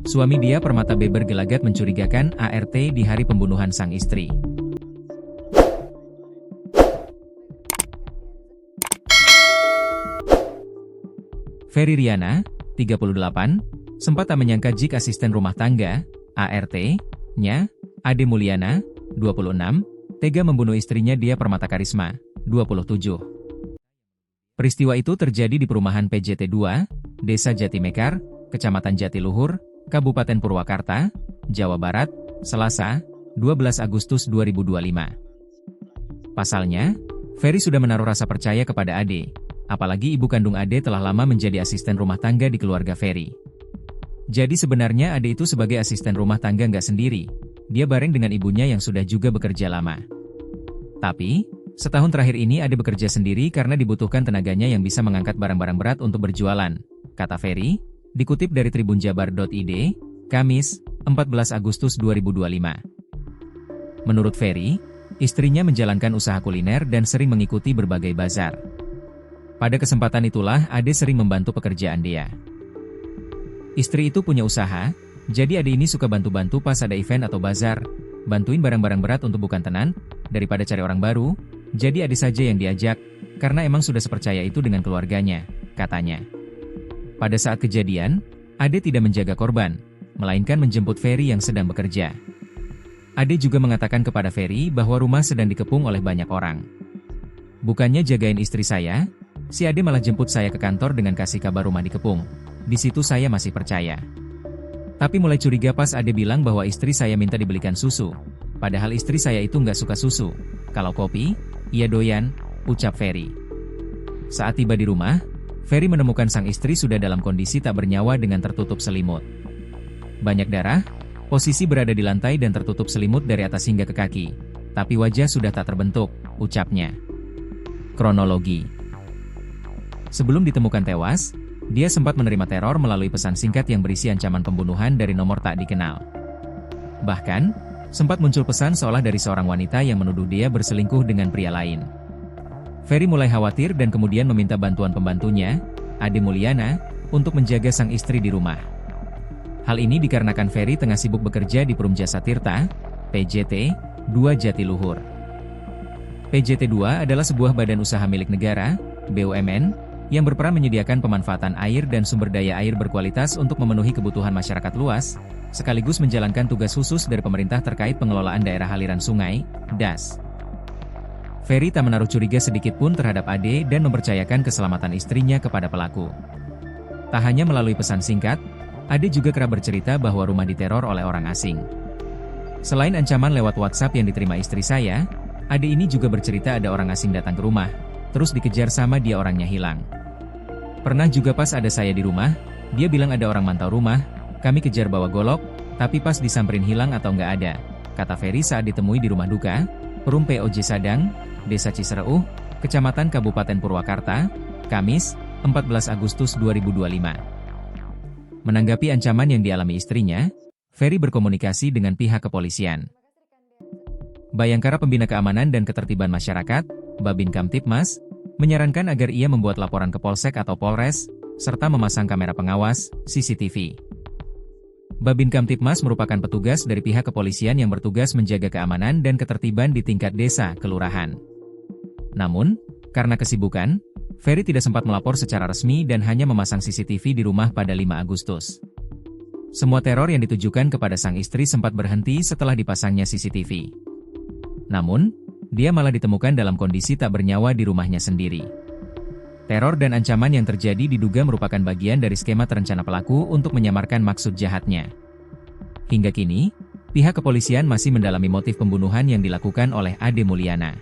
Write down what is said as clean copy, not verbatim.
Suami Dia Permata B bergelagat mencurigakan ART di hari pembunuhan sang istri. Ferry Riana, 38, sempat tak menyangka jika asisten rumah tangga, ART-nya, Ade Mulyana, 26, tega membunuh istrinya Dia Permata Karisma, 27. Peristiwa itu terjadi di perumahan PJT 2, Desa Jatimekar, Kecamatan Jatiluhur, Kabupaten Purwakarta, Jawa Barat, Selasa, 12 Agustus 2025. Pasalnya, Ferry sudah menaruh rasa percaya kepada Ade, apalagi ibu kandung Ade telah lama menjadi asisten rumah tangga di keluarga Ferry. Jadi sebenarnya Ade itu sebagai asisten rumah tangga nggak sendiri, dia bareng dengan ibunya yang sudah juga bekerja lama. Tapi, setahun terakhir ini Ade bekerja sendiri karena dibutuhkan tenaganya yang bisa mengangkat barang-barang berat untuk berjualan, kata Ferry, dikutip dari tribunjabar.id, Kamis, 14 Agustus 2025. Menurut Ferry, istrinya menjalankan usaha kuliner dan sering mengikuti berbagai bazar. Pada kesempatan itulah Ade sering membantu pekerjaan dia. Istri itu punya usaha, jadi Ade ini suka bantu-bantu pas ada event atau bazar, bantuin barang-barang berat untuk bukan tenan, daripada cari orang baru, jadi Ade saja yang diajak, karena emang sudah sepercaya itu dengan keluarganya, katanya. Pada saat kejadian, Ade tidak menjaga korban, melainkan menjemput Ferry yang sedang bekerja. Ade juga mengatakan kepada Ferry bahwa rumah sedang dikepung oleh banyak orang. Bukannya jagain istri saya, si Ade malah jemput saya ke kantor dengan kasih kabar rumah dikepung. Di situ saya masih percaya. Tapi mulai curiga pas Ade bilang bahwa istri saya minta dibelikan susu. Padahal istri saya itu nggak suka susu. Kalau kopi, ia doyan, ucap Ferry. Saat tiba di rumah, Ferry menemukan sang istri sudah dalam kondisi tak bernyawa dengan tertutup selimut. Banyak darah, posisi berada di lantai dan tertutup selimut dari atas hingga ke kaki. Tapi wajah sudah tak terbentuk, ucapnya. Kronologi. Sebelum ditemukan tewas, dia sempat menerima teror melalui pesan singkat yang berisi ancaman pembunuhan dari nomor tak dikenal. Bahkan, sempat muncul pesan seolah dari seorang wanita yang menuduh dia berselingkuh dengan pria lain. Ferry mulai khawatir dan kemudian meminta bantuan pembantunya, Ade Mulyana, untuk menjaga sang istri di rumah. Hal ini dikarenakan Ferry tengah sibuk bekerja di Perum Jasa Tirta, PJT 2 Jatiluhur. PJT 2 adalah sebuah badan usaha milik negara, BUMN, yang berperan menyediakan pemanfaatan air dan sumber daya air berkualitas untuk memenuhi kebutuhan masyarakat luas, sekaligus menjalankan tugas khusus dari pemerintah terkait pengelolaan daerah aliran sungai, DAS. Ferry tak menaruh curiga sedikit pun terhadap Ade dan mempercayakan keselamatan istrinya kepada pelaku. Tak hanya melalui pesan singkat, Ade juga kerap bercerita bahwa rumah diteror oleh orang asing. Selain ancaman lewat WhatsApp yang diterima istri saya, Ade ini juga bercerita ada orang asing datang ke rumah, terus dikejar sama dia orangnya hilang. Pernah juga pas ada saya di rumah, dia bilang ada orang mantau rumah, kami kejar bawa golok, tapi pas disamperin hilang atau nggak ada, kata Ferry saat ditemui di rumah duka, Perum POJ Sadang, Desa Cisereuh, Kecamatan Kabupaten Purwakarta, Kamis, 14 Agustus 2025. Menanggapi ancaman yang dialami istrinya, Ferry berkomunikasi dengan pihak kepolisian. Bayangkara Pembina Keamanan dan Ketertiban Masyarakat, Babin Kamtibmas, menyarankan agar ia membuat laporan ke Polsek atau Polres, serta memasang kamera pengawas, CCTV. Babin Kamtibmas merupakan petugas dari pihak kepolisian yang bertugas menjaga keamanan dan ketertiban di tingkat desa, kelurahan. Namun, karena kesibukan, Ferry tidak sempat melapor secara resmi dan hanya memasang CCTV di rumah pada 5 Agustus. Semua teror yang ditujukan kepada sang istri sempat berhenti setelah dipasangnya CCTV. Namun, dia malah ditemukan dalam kondisi tak bernyawa di rumahnya sendiri. Teror dan ancaman yang terjadi diduga merupakan bagian dari skema terencana pelaku untuk menyamarkan maksud jahatnya. Hingga kini, pihak kepolisian masih mendalami motif pembunuhan yang dilakukan oleh Ade Mulyana.